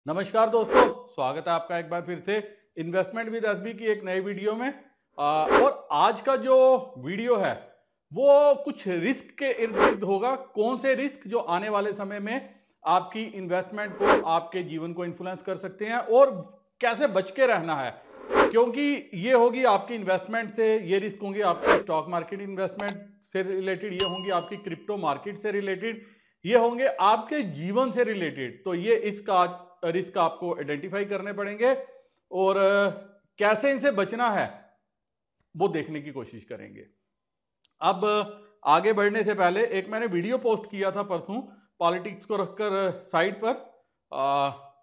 नमस्कार दोस्तों, स्वागत है आपका एक बार फिर से इन्वेस्टमेंट विद एसबी की एक नई वीडियो में। और आज का जो वीडियो है वो कुछ रिस्क के इर्द गिर्द होगा। कौन से रिस्क जो आने वाले समय में आपकी इन्वेस्टमेंट को, आपके जीवन को इन्फ्लुएंस कर सकते हैं और कैसे बच के रहना है, क्योंकि ये होगी आपकी इन्वेस्टमेंट से, ये रिस्क होंगे आपके स्टॉक मार्केट इन्वेस्टमेंट से रिलेटेड, ये होंगी आपकी क्रिप्टो मार्केट से रिलेटेड, ये होंगे आपके जीवन से रिलेटेड। तो ये इसका रिस्क आपको आइडेंटिफाई करने पड़ेंगे और कैसे इनसे बचना है वो देखने की कोशिश करेंगे। अब आगे बढ़ने से पहले एक मैंने वीडियो पोस्ट किया था परसों, पॉलिटिक्स को रखकर साइड पर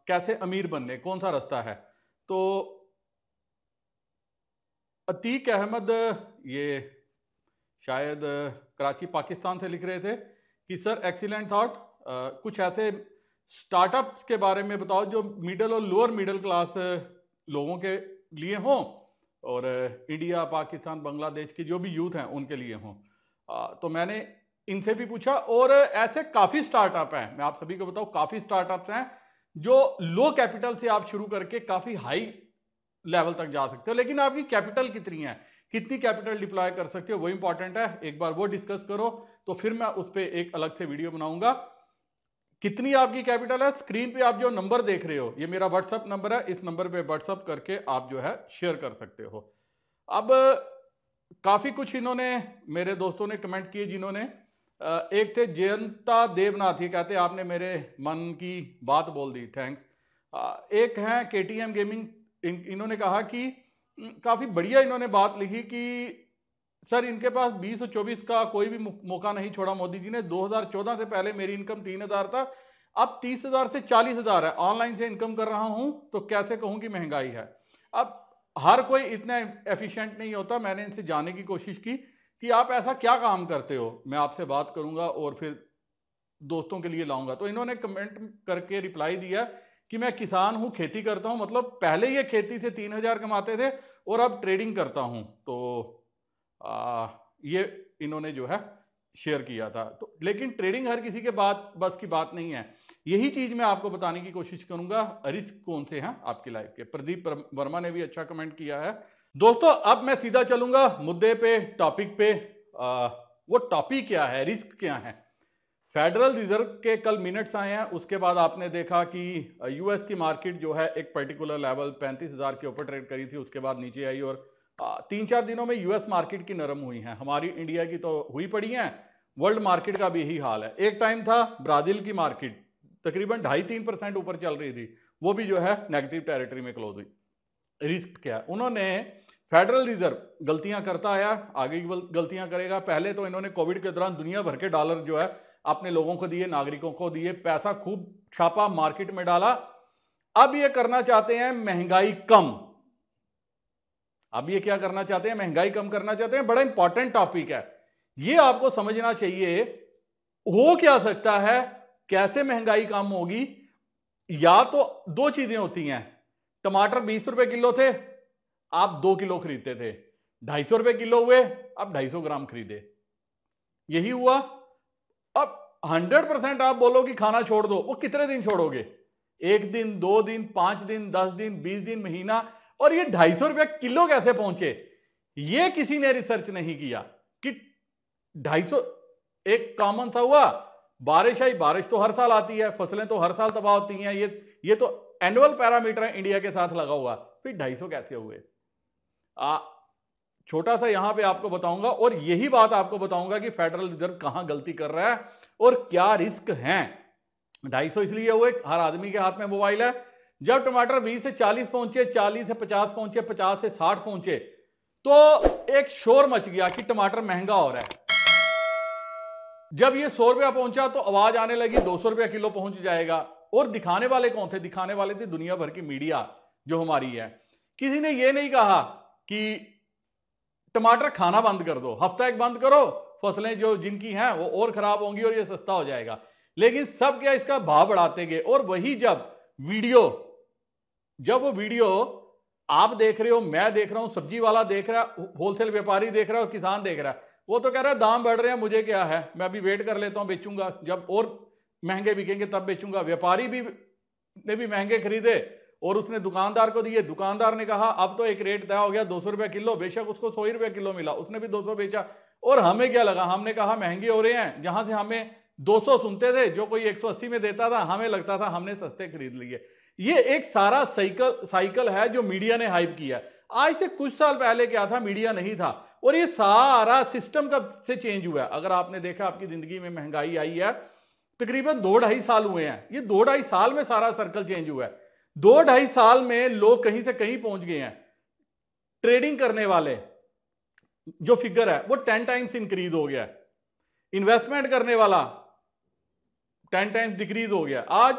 कैसे अमीर बनने, कौन सा रास्ता है। तो अतीक अहमद, ये शायद कराची पाकिस्तान से लिख रहे थे कि सर एक्सीलेंट थॉट, कुछ ऐसे स्टार्टअप्स के बारे में बताओ जो मिडिल और लोअर मिडिल क्लास लोगों के लिए हों और इंडिया, पाकिस्तान, बांग्लादेश के जो भी यूथ हैं उनके लिए हों। तो मैंने इनसे भी पूछा और ऐसे काफी स्टार्टअप हैं, मैं आप सभी को बताऊं, काफी स्टार्टअप्स हैं जो लो कैपिटल से आप शुरू करके काफी हाई लेवल तक जा सकते हो। लेकिन आपकी कैपिटल कितनी है, कितनी कैपिटल डिप्लॉय कर सकते हो, वो इंपॉर्टेंट है। एक बार वो डिस्कस करो तो फिर मैं उस पर एक अलग से वीडियो बनाऊंगा। कितनी आपकी कैपिटल है, स्क्रीन पे आप जो नंबर देख रहे हो ये मेरा व्हाट्सएप नंबर है, इस नंबर पे व्हाट्सएप करके आप जो है शेयर कर सकते हो। अब काफी कुछ इन्होंने, मेरे दोस्तों ने कमेंट किए, जिन्होंने एक थे जयंता देवनाथ, ये कहते आपने मेरे मन की बात बोल दी, थैंक्स। एक है केटीएम गेमिंग, इन्होंने कहा कि काफी बढ़िया इन्होंने बात लिखी कि सर इनके पास 20 और 24 का कोई भी मौका नहीं छोड़ा मोदी जी ने। 2014 से पहले मेरी इनकम 3,000 था, अब 30,000 से 40,000 है। ऑनलाइन से इनकम कर रहा हूं तो कैसे कहूं कि महंगाई है। अब हर कोई इतना एफिशिएंट नहीं होता। मैंने इनसे जानने की कोशिश की कि आप ऐसा क्या काम करते हो, मैं आपसे बात करूंगा और फिर दोस्तों के लिए लाऊंगा। तो इन्होंने कमेंट करके रिप्लाई दिया कि मैं किसान हूं, खेती करता हूं, मतलब पहले ये खेती से 3,000 कमाते थे और अब ट्रेडिंग करता हूं। तो ये इन्होंने जो है शेयर किया था। तो लेकिन ट्रेडिंग हर किसी के बस की बात नहीं है। यही चीज मैं आपको बताने की कोशिश करूंगा, रिस्क कौन से हैं आपकी लाइफ के। प्रदीप वर्मा ने भी अच्छा कमेंट किया है। दोस्तों अब मैं सीधा चलूंगा मुद्दे पे, टॉपिक पे। वो टॉपिक क्या है, रिस्क क्या है। फेडरल रिजर्व के कल मिनट्स आए हैं, उसके बाद आपने देखा कि यूएस की मार्केट जो है एक पर्टिकुलर लेवल 35,000 के ऊपर ट्रेड करी थी, उसके बाद नीचे आई और 3-4 दिनों में यूएस मार्केट की नरम हुई हैं। हमारी इंडिया की तो हुई पड़ी हैं, वर्ल्ड मार्केट का भी यही हाल है। एक टाइम था ब्राजील की मार्केट तकरीबन 2.5-3% ऊपर चल रही थी, वो भी जो है नेगेटिव टेरिटरी में क्लोज हुई। रिस्क क्या है, उन्होंने फेडरल रिजर्व गलतियां करता आया, आगे गलतियां करेगा। पहले तो इन्होंने कोविड के दौरान दुनिया भर के डॉलर जो है अपने लोगों को दिए, नागरिकों को दिए, पैसा खूब छापा, मार्केट में डाला। अब ये करना चाहते हैं महंगाई कम। अब ये क्या करना चाहते हैं, महंगाई कम करना चाहते हैं। बड़ा इंपॉर्टेंट टॉपिक है, ये आपको समझना चाहिए। हो क्या सकता है, कैसे महंगाई कम होगी। या तो दो चीजें होती हैं, टमाटर 20 रुपए किलो थे, आप 2 किलो खरीदते थे, 250 रुपए किलो हुए, अब 250 ग्राम खरीदे, यही हुआ। अब 100% आप बोलो कि खाना छोड़ दो, वो कितने दिन छोड़ोगे? 1 दिन, 2 दिन, 5 दिन, 10 दिन, 20 दिन, महीना। और ये 250 रुपया किलो कैसे पहुंचे, ये किसी ने रिसर्च नहीं किया कि 250 एक कॉमन सा हुआ, बारिश आई, बारिश तो हर साल आती है, फसलें तो हर साल तबाह होती हैं, ये तो एनुअल पैरामीटर है इंडिया के साथ लगा हुआ, फिर 250 कैसे हुए? छोटा सा यहां पे आपको बताऊंगा और यही बात आपको बताऊंगा कि फेडरल रिजर्व कहां गलती कर रहा है और क्या रिस्क हैं। 250 इसलिए हुए, हर आदमी के हाथ में मोबाइल है। जब टमाटर 20 से 40 पहुंचे, 40 से 50 पहुंचे, 50 से 60 पहुंचे, तो एक शोर मच गया कि टमाटर महंगा हो रहा है। जब ये 100 रुपया पहुंचा तो आवाज आने लगी 200 रुपया किलो पहुंच जाएगा। और दिखाने वाले कौन थे? दिखाने वाले थे दुनिया भर की मीडिया जो हमारी है। किसी ने ये नहीं कहा कि टमाटर खाना बंद कर दो, हफ्ता एक बंद करो, फसलें जो जिनकी हैं वो और खराब होंगी और ये सस्ता हो जाएगा। लेकिन सब क्या, इसका भाव बढ़ाते गए। और वही जब वो वीडियो आप देख रहे हो, मैं देख रहा हूं, सब्जी वाला देख रहा है, होलसेल व्यापारी देख रहा है और किसान देख रहा है, वो तो कह रहा है दाम बढ़ रहे हैं, मुझे क्या है, मैं अभी वेट कर लेता हूं, बेचूंगा, जब और महंगे बिकेंगे तब बेचूंगा। व्यापारी भी ने भी महंगे खरीदे और उसने दुकानदार को दिए, दुकानदार ने कहा अब तो एक रेट तय हो गया 200 रुपए किलो, बेशक उसको 100 रुपए किलो मिला, उसने भी 200 बेचा। और हमें क्या लगा, हमने कहा महंगे हो रहे हैं, जहां से हमें 200 सुनते थे, जो कोई 180 में देता था, हमें लगता था हमने सस्ते खरीद लिए। ये एक सारा साइकिल है जो मीडिया ने हाइप किया। आज से कुछ साल पहले क्या था, मीडिया नहीं था, और ये सारा सिस्टम कब से चेंज हुआ है। अगर आपने देखा आपकी जिंदगी में महंगाई आई है, तकरीबन 2-2.5 साल हुए हैं, ये 2-2.5 साल में सारा सर्कल चेंज हुआ है। 2-2.5 साल में लोग कहीं से कहीं पहुंच गए हैं। ट्रेडिंग करने वाले जो फिगर है वो 10 टाइम्स इंक्रीज हो गया है, इन्वेस्टमेंट करने वाला 10 टाइम्स डिक्रीज हो गया। आज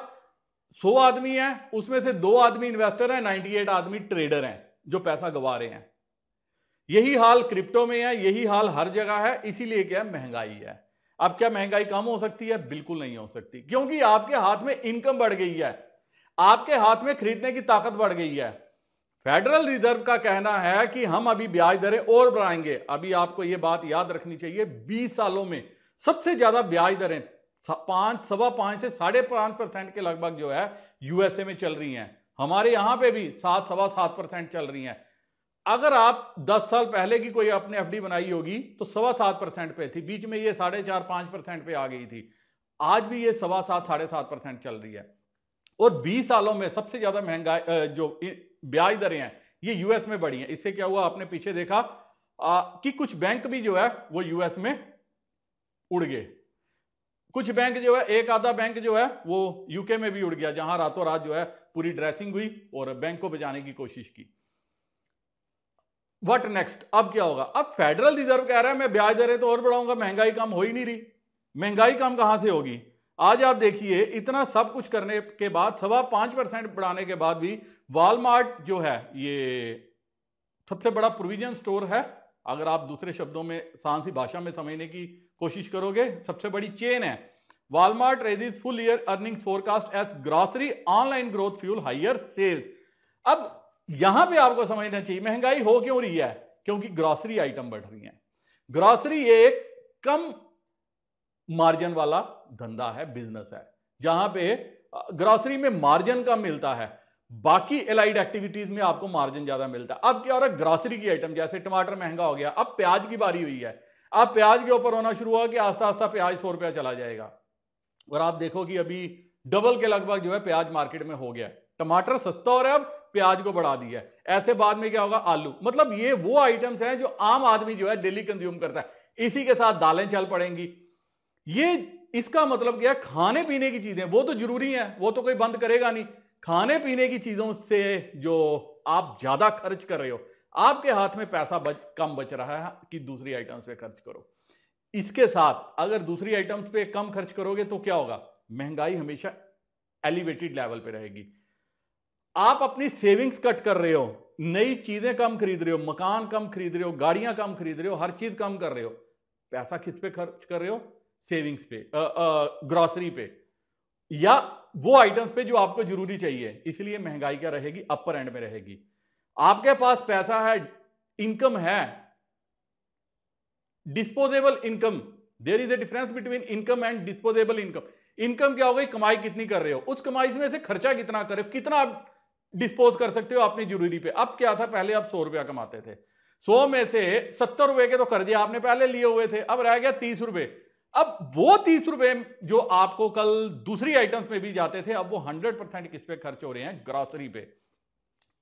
100 आदमी है, उसमें से 2 आदमी इन्वेस्टर हैं, 98 आदमी ट्रेडर हैं जो पैसा गंवा रहे हैं। यही हाल क्रिप्टो में है, यही हाल हर जगह है। इसीलिए क्या महंगाई है। अब क्या महंगाई कम हो सकती है? बिल्कुल नहीं हो सकती, क्योंकि आपके हाथ में इनकम बढ़ गई है, आपके हाथ में खरीदने की ताकत बढ़ गई है। फेडरल रिजर्व का कहना है कि हम अभी ब्याज दरें और बढ़ाएंगे। अभी आपको यह बात याद रखनी चाहिए, 20 सालों में सबसे ज्यादा ब्याज दरें 5.25 से 5.5% के लगभग जो है यूएसए में चल रही हैं। हमारे यहां पे भी 7-7.25% चल रही हैं। अगर आप 10 साल पहले की कोई आपने एफडी बनाई होगी तो 7.25% पे थी, बीच में ये 4.5-5% पे आ गई थी। आज भी ये 7.25-7.5% चल रही है। और 20 सालों में सबसे ज्यादा महंगाई जो ब्याज दरें हैं ये यूएस में बढ़ी हैं। इससे क्या हुआ, आपने पीछे देखा कि कुछ बैंक भी जो है वो यूएस में उड़ गए। कुछ बैंक जो है, एक आधा बैंक जो है वो यूके में भी उड़ गया, जहां रातों रात जो है पूरी ड्रेसिंग हुई और बैंक को बचाने की कोशिश की। What next? अब क्या होगा? अब फेडरल रिजर्व कह रहा है मैं ब्याज दरें तो और बढ़ाऊंगा, महंगाई कम हो ही नहीं रही। महंगाई कम कहां से होगी? आज आप देखिए, इतना सब कुछ करने के बाद 5.25% बढ़ाने के बाद भी वॉलमार्ट जो है ये सबसे बड़ा प्रोविजन स्टोर है। अगर आप दूसरे शब्दों में सांसी भाषा में समझने की कोशिश करोगे, सबसे बड़ी चेन है। Walmart raises full year earnings forecast as grocery online growth fuel higher sales. अब यहां पे आपको समझना चाहिए महंगाई हो क्यों रही है, क्योंकि ग्रॉसरी आइटम बढ़ रही है। ग्रॉसरी एक कम मार्जिन वाला धंधा है, बिजनेस है, जहां पे ग्रॉसरी में मार्जिन कम मिलता है, बाकी एलाइड एक्टिविटीज में आपको मार्जिन ज्यादा मिलता है। अब क्या हो रहा है, ग्रॉसरी की आइटम जैसे टमाटर महंगा हो गया, अब प्याज की बारी हुई है। अब प्याज के ऊपर होना शुरू हुआ कि आस्ता आस्ता प्याज 100 रुपया चला जाएगा, और आप देखो कि अभी डबल के लगभग जो है प्याज मार्केट में हो गया। टमाटर सस्ता हो रहा है, अब प्याज को बढ़ा दिया। ऐसे बाद में क्या होगा, आलू। मतलब ये वो आइटम्स हैं जो आम आदमी जो है डेली कंज्यूम करता है। इसी के साथ दालें चल पड़ेंगी। ये इसका मतलब क्या है, खाने पीने की चीजें वो तो जरूरी है, वो तो कोई बंद करेगा नहीं। खाने पीने की चीजों से जो आप ज्यादा खर्च कर रहे हो, आपके हाथ में पैसा कम बच रहा है कि दूसरी आइटम्स पे खर्च करो। इसके साथ अगर दूसरी आइटम्स पे कम खर्च करोगे तो क्या होगा, महंगाई हमेशा एलिवेटेड लेवल पे रहेगी। आप अपनी सेविंग्स कट कर रहे हो, नई चीजें कम खरीद रहे हो, मकान कम खरीद रहे हो, गाड़ियां कम खरीद रहे हो, हर चीज कम कर रहे हो। पैसा किस पे खर्च कर रहे हो? सेविंग्स पे, ग्रॉसरी पे, या वो आइटम्स पे जो आपको जरूरी चाहिए। इसलिए महंगाई क्या रहेगी, अपर एंड में रहेगी। आपके पास पैसा है, इनकम है, disposable income. There is a difference between income and disposable income. Income क्या हो गई, कमाई कितनी कर रहे हो, उस कमाई में से खर्चा कितना कर रहे हो, कितना आप डिस्पोज कर सकते हो अपनी जरूरी पे। अब क्या था, पहले आप 100 रुपया कमाते थे, 100 में से 70 रुपए के तो कर्जे आपने पहले लिए हुए थे, अब रह गया 30 रुपए। अब वो 30 रुपए जो आपको कल दूसरी आइटम्स में भी जाते थे, अब वो 100% किस पे खर्च हो रहे हैं, ग्रॉसरी पे।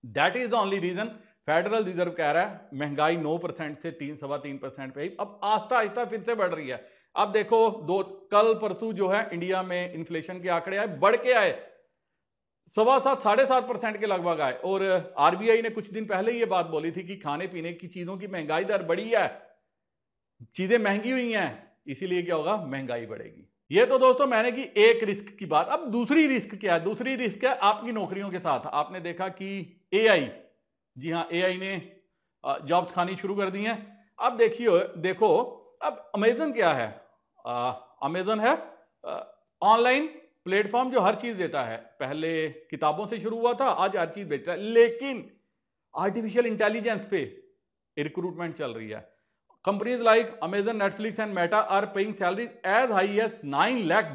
That is the only reason Federal Reserve कह रहा है महंगाई 9% से 3-3.25% पे, अब आस्ता आस्ता फिर से बढ़ रही है। अब देखो कल परसों जो है इंडिया में इन्फ्लेशन के आंकड़े आए, बढ़ के आए, 7.5-7.5% के लगभग आए। और आरबीआई ने कुछ दिन पहले ये बात बोली थी कि खाने पीने की चीजों की महंगाई दर बढ़ी है, चीजें महंगी हुई हैं, इसीलिए क्या होगा, महंगाई बढ़ेगी। ये तो दोस्तों मैंने की एक रिस्क की बात। अब दूसरी रिस्क क्या है? दूसरी रिस्क है आपकी नौकरियों के साथ। आपने देखा कि एआई, जी हां, एआई ने जॉब्स खानी शुरू कर दी हैं। अब देखो अब अमेजन क्या है, अमेजन है ऑनलाइन प्लेटफॉर्म जो हर चीज देता है। पहले किताबों से शुरू हुआ था, आज हर चीज बेचता है, लेकिन आर्टिफिशियल इंटेलिजेंस पे रिक्रूटमेंट चल रही है। Companies like Amazon, Netflix and Meta are paying salaries as high as $9 lakh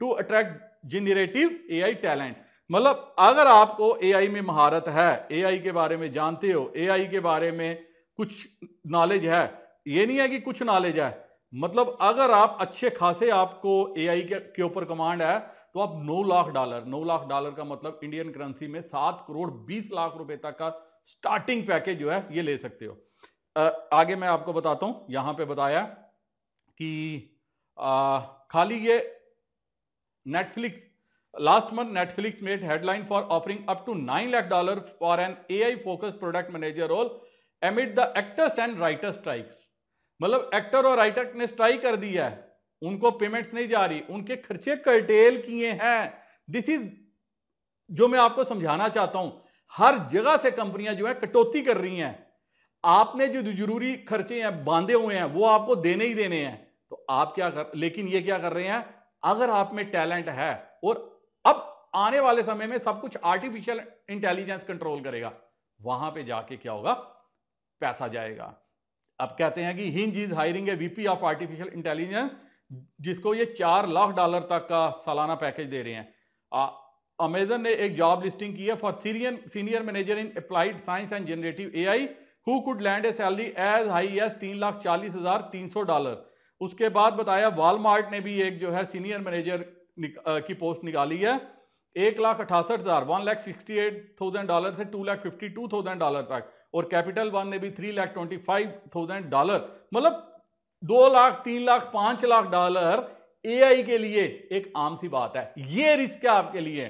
to attract generative AI talent. मतलब अगर आपको एआई में महारत है, एआई के बारे में जानते हो, एआई के बारे में कुछ नॉलेज है, ये नहीं है कि कुछ नॉलेज है, मतलब अगर आप अच्छे खासे आपको एआई के ऊपर कमांड है तो आप 9 लाख डॉलर का मतलब इंडियन करेंसी में 7 करोड़ 20 लाख रुपए तक का स्टार्टिंग पैकेज जो है ये ले सकते हो। आगे मैं आपको बताता हूं, यहां पे बताया कि खाली ये Netflix, last month Netflix made headline for offering up to $9 lakh for an AI focused product manager role amid the actors and writers strikes। मतलब एक्टर और राइटर ने स्ट्राइक कर दिया है, उनको पेमेंट्स नहीं जा रही, उनके खर्चे कर्टेल किए हैं। दिस इज जो मैं आपको समझाना चाहता हूं, हर जगह से कंपनियां जो है कटौती कर रही हैं। आपने जो जरूरी खर्चे हैं बांधे हुए हैं वो आपको देने ही देने हैं, तो आप क्या कर, लेकिन ये क्या कर रहे हैं, अगर आप में टैलेंट है और अब आने वाले समय में सब कुछ आर्टिफिशियल इंटेलिजेंस कंट्रोल करेगा, वहां पे जाके क्या होगा, पैसा जाएगा। अब कहते हैं कि hinge is hiring A VP of artificial intelligence, जिसको ये $4 लाख तक का सालाना पैकेज दे रहे हैं। अमेजन ने एक जॉब लिस्टिंग की है for senior manager in applied science and generative AI who could land a salary as high as $3,40,300। उसके बाद बताया वॉलमार्ट ने भी एक जो है सीनियर मैनेजर की पोस्ट निकाली है, $1,68,000 $1,68,000 से $2,52,000 तक, और कैपिटल वन ने भी $3,25,000, मतलब 2 लाख, 3 लाख, $5 लाख एआई के लिए एक आम सी बात है। ये रिस्क है आपके लिए।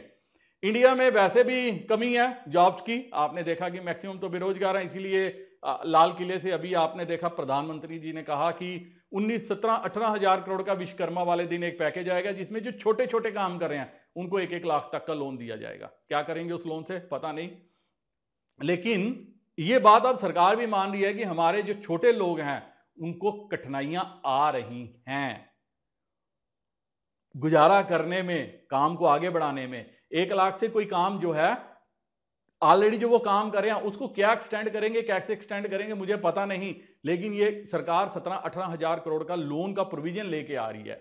इंडिया में वैसे भी कमी है जॉब्स की, आपने देखा कि मैक्सिमम तो बेरोजगार हैं, इसीलिए लाल किले से अभी आपने देखा प्रधानमंत्री जी ने कहा कि 19, 17, 18 हजार करोड़ का विश्वकर्मा वाले दिन एक पैकेज आएगा जिसमें जो छोटे छोटे काम कर रहे हैं उनको 1-1 लाख तक का लोन दिया जाएगा। क्या करेंगे उस लोन से पता नहीं, लेकिन ये बात अब सरकार भी मान रही है कि हमारे जो छोटे लोग हैं उनको कठिनाइयां आ रही हैं गुजारा करने में, काम को आगे बढ़ाने में। 1 लाख से कोई काम जो है ऑलरेडी जो वो काम कर रहे हैं उसको क्या एक्सटेंड करेंगे, कैसे एक्सटेंड करेंगे मुझे पता नहीं, लेकिन ये सरकार 17-18 हजार करोड़ का लोन का प्रोविजन लेके आ रही है,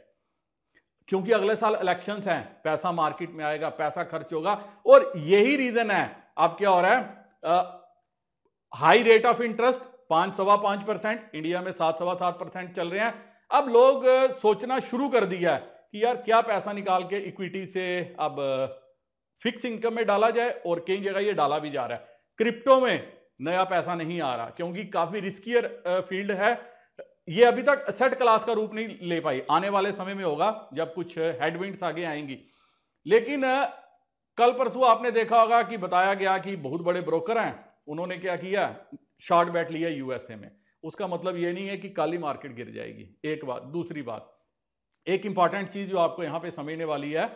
क्योंकि अगले साल इलेक्शंस हैं, पैसा मार्केट में आएगा, पैसा खर्च होगा, और यही रीजन है। अब क्या हो रहा है, high rate of interest 5-5.25%, India में 7-7% चल रहे हैं। अब लोग सोचना शुरू कर दिया है कि यार क्या पैसा निकाल के इक्विटी से अब फिक्स इनकम में डाला जाए, और कई जगह ये डाला भी जा रहा है। क्रिप्टो में नया पैसा नहीं आ रहा क्योंकि काफी रिस्कियर फील्ड है, ये अभी तक एसेट क्लास का रूप नहीं ले पाई, आने वाले समय में होगा जब कुछ हेडविंड्स आगे आएंगी। लेकिन कल परसों आपने देखा होगा कि बताया गया कि बहुत बड़े ब्रोकर हैं, उन्होंने क्या किया, शॉर्ट बैट लिया यूएसए में। उसका मतलब ये नहीं है कि काली मार्केट गिर जाएगी, एक बात। दूसरी बात, एक इंपॉर्टेंट चीज जो आपको यहां पे समझने वाली है,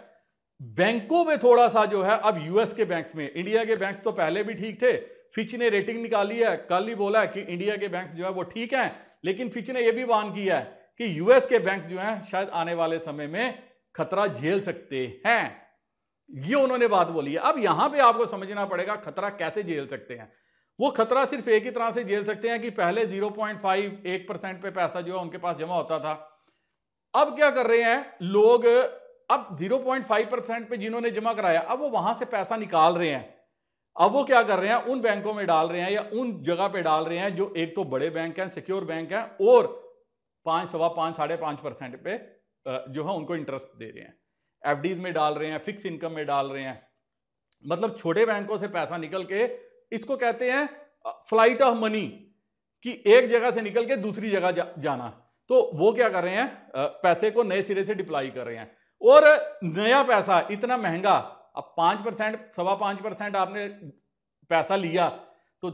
बैंकों में थोड़ा सा जो है अब यूएस के बैंक्स में, इंडिया के बैंक्स तो पहले भी ठीक थे, फिच ने रेटिंग निकाली है, कल ही बोला है कि इंडिया के बैंक्स जो है वो ठीक हैं, लेकिन फिच ने यह भी वार्न किया है कि यूएस के बैंक जो हैं शायद आने वाले समय में खतरा झेल सकते हैं। ये उन्होंने बात बोली है। अब यहां पे आपको समझना पड़ेगा खतरा कैसे झेल सकते हैं। वो खतरा सिर्फ एक ही तरह से झेल सकते हैं कि पहले 0.5-1% पे पैसा जो है उनके पास जमा होता था, अब क्या कर रहे हैं लोग, अब 0.5% पे जिन्होंने जमा कराया अब वो वहां से पैसा निकाल रहे हैं। अब वो क्या कर रहे हैं, उन बैंकों में डाल रहे हैं या उन जगह पे डाल रहे हैं जो एक तो बड़े बैंक हैं, सिक्योर बैंक हैं, और 5-5.5% पे जो है उनको इंटरेस्ट दे रहे हैं। एफडीज में डाल रहे हैं, फिक्स इनकम में डाल रहे हैं, मतलब छोटे बैंकों से पैसा निकल के, इसको कहते हैं फ्लाइट ऑफ मनी, कि एक जगह से निकल के दूसरी जगह जाना। तो वो क्या कर रहे हैं, पैसे को नए सिरे से डिप्लॉय कर रहे हैं, और नया पैसा इतना महंगा, अब 5%, 5.25% आपने पैसा लिया तो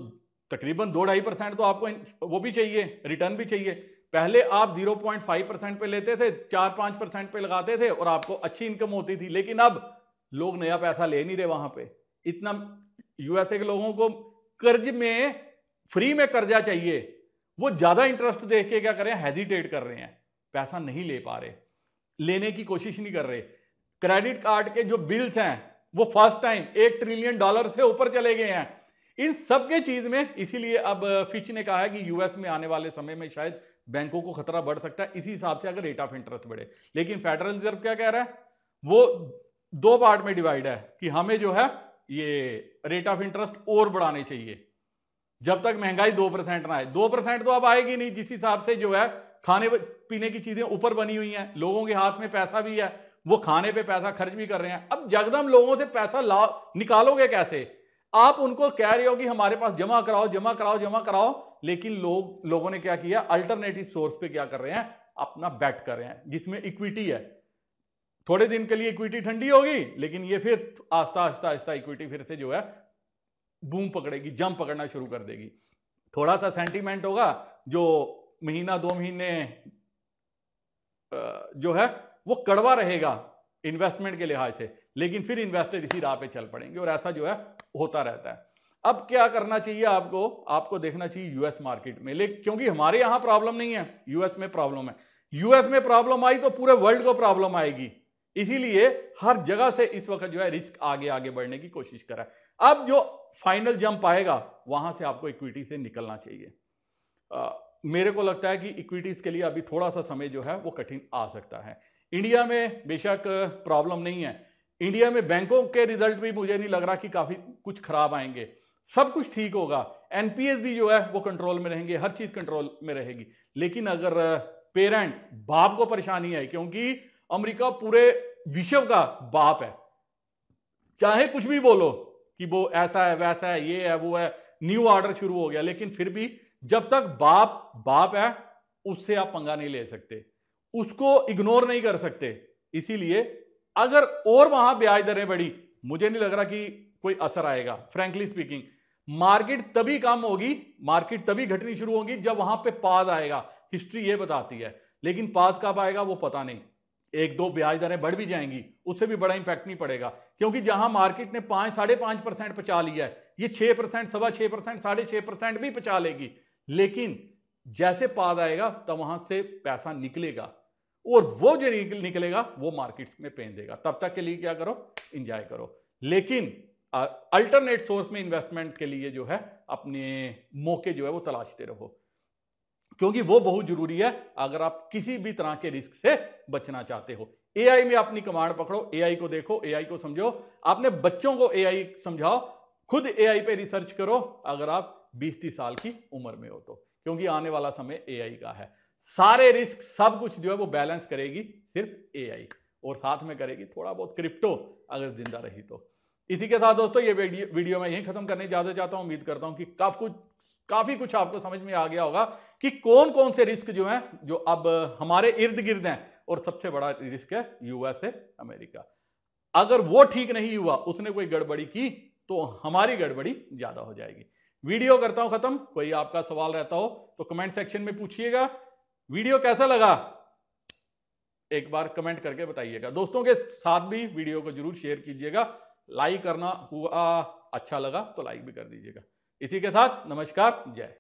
तकरीबन 2-2.5% तो आपको वो भी चाहिए, रिटर्न भी चाहिए। पहले आप 0.5% पे लेते थे, 4-5% पे लगाते थे और आपको अच्छी इनकम होती थी, लेकिन अब लोग नया पैसा ले नहीं रहे वहां पे। इतना यूएसए के लोगों को कर्ज में, फ्री में कर्जा चाहिए, वो ज्यादा इंटरेस्ट देख के क्या कर रहे हैं, हेजिटेट कर रहे हैं, पैसा नहीं ले पा रहे, लेने की कोशिश नहीं कर रहे। क्रेडिट कार्ड के जो बिल्स हैं वो फर्स्ट टाइम $1 ट्रिलियन से ऊपर चले गए हैं। इन सब के चीज में इसीलिए अब फिच ने कहा है कि यूएस में आने वाले समय में शायद बैंकों को खतरा बढ़ सकता है, इसी हिसाब से अगर रेट ऑफ इंटरेस्ट बढ़े। लेकिन फेडरल रिजर्व क्या कह रहा है, वो दो पार्ट में डिवाइड है कि हमें जो है ये रेट ऑफ इंटरेस्ट और बढ़ाने चाहिए जब तक महंगाई 2% ना आए। 2% तो अब आएगी नहीं, जिस हिसाब से जो है खाने पीने की चीजें ऊपर बनी हुई हैं, लोगों के हाथ में पैसा भी है, वो खाने पे पैसा खर्च भी कर रहे हैं। अब जगदम लोगों से पैसा निकालोगे कैसे? आप उनको कह रहे हो कि हमारे पास जमा कराओ जमा कराओ जमा कराओ, लेकिन लोगों ने क्या किया, अल्टरनेटिव सोर्स पे क्या कर रहे हैं, अपना बेट कर रहे हैं जिसमें इक्विटी है। थोड़े दिन के लिए इक्विटी ठंडी होगी, लेकिन ये फिर आस्ता आस्ता आस्ता इक्विटी फिर से जो है बूम पकड़ेगी, जंप पकड़ना शुरू कर देगी। थोड़ा सा सेंटीमेंट होगा, जो महीना 2 महीने जो है वो कड़वा रहेगा इन्वेस्टमेंट के लिहाज से, लेकिन फिर इन्वेस्टर इसी राह पे चल पड़ेंगे और ऐसा जो है होता रहता है। अब क्या करना चाहिए आपको देखना चाहिए यूएस मार्केट में, लेकिन क्योंकि हमारे यहां प्रॉब्लम नहीं है, यूएस में प्रॉब्लम है। यूएस में प्रॉब्लम आई तो पूरे वर्ल्ड को प्रॉब्लम आएगी, इसीलिए हर जगह से इस वक्त जो है रिस्क आगे आगे बढ़ने की कोशिश कर रहा है। अब जो फाइनल जंप आएगा वहां से आपको इक्विटी से निकलना चाहिए। मेरे को लगता है कि इक्विटीज के लिए अभी थोड़ा सा समय जो है वो कठिन आ सकता है। इंडिया में बेशक प्रॉब्लम नहीं है, इंडिया में बैंकों के रिजल्ट भी मुझे नहीं लग रहा कि काफी कुछ खराब आएंगे, सब कुछ ठीक होगा, एनपीएस भी जो है वो कंट्रोल में रहेंगे, हर चीज कंट्रोल में रहेगी। लेकिन अगर पेरेंट बाप को परेशानी है, क्योंकि अमेरिका पूरे विश्व का बाप है, चाहे कुछ भी बोलो कि वो ऐसा है वैसा है ये है वो है, न्यू ऑर्डर शुरू हो गया, लेकिन फिर भी जब तक बाप है उससे आप पंगा नहीं ले सकते, उसको इग्नोर नहीं कर सकते। इसीलिए अगर और वहां ब्याज दरें बढ़ी, मुझे नहीं लग रहा कि कोई असर आएगा। फ्रैंकली स्पीकिंग, मार्केट तभी कम होगी, मार्केट तभी घटनी शुरू होगी जब वहां पे पाज आएगा, हिस्ट्री ये बताती है। लेकिन पाज कब आएगा वो पता नहीं, 1-2 ब्याज दरें बढ़ भी जाएंगी, उससे भी बड़ा इंपैक्ट नहीं पड़ेगा, क्योंकि जहां मार्केट ने 5-5.5% पचा लिया है, ये 6%, 6.25%, 6.5% भी पचा लेगी। लेकिन जैसे पाद आएगा तब वहां से पैसा निकलेगा, और वो जो निकलेगा वो मार्केट्स में पेन देगा। तब तक के लिए क्या करो, एंजॉय करो, लेकिन अल्टरनेट सोर्स में इन्वेस्टमेंट के लिए जो है अपने मौके जो है वो तलाशते रहो, क्योंकि वो बहुत जरूरी है अगर आप किसी भी तरह के रिस्क से बचना चाहते हो। एआई में अपनी कमांड पकड़ो, एआई को देखो, एआई को समझो, अपने बच्चों को एआई समझाओ, खुद एआई पे रिसर्च करो अगर आप 20-30 साल की उम्र में हो तो, क्योंकि आने वाला समय एआई का है। सारे रिस्क सब कुछ जो है वो बैलेंस करेगी सिर्फ एआई, और साथ में करेगी थोड़ा बहुत क्रिप्टो अगर जिंदा रही तो। इसी के साथ दोस्तों ये वीडियो मैं यहीं खत्म करने जाना चाहता हूं। उम्मीद करता हूं कि काफी कुछ आपको समझ में आ गया होगा कि कौन कौन से रिस्क जो हैं जो अब हमारे इर्द गिर्द हैं, और सबसे बड़ा रिस्क है यूएसए अमेरिका। अगर वो ठीक नहीं हुआ, उसने कोई गड़बड़ी की, तो हमारी गड़बड़ी ज्यादा हो जाएगी। वीडियो करता हूं खत्म, कोई आपका सवाल रहता हो तो कमेंट सेक्शन में पूछिएगा। वीडियो कैसा लगा एक बार कमेंट करके बताइएगा। दोस्तों के साथ भी वीडियो को जरूर शेयर कीजिएगा, लाइक करना हुआ अच्छा लगा तो लाइक भी कर दीजिएगा। इसी के साथ नमस्कार, जय।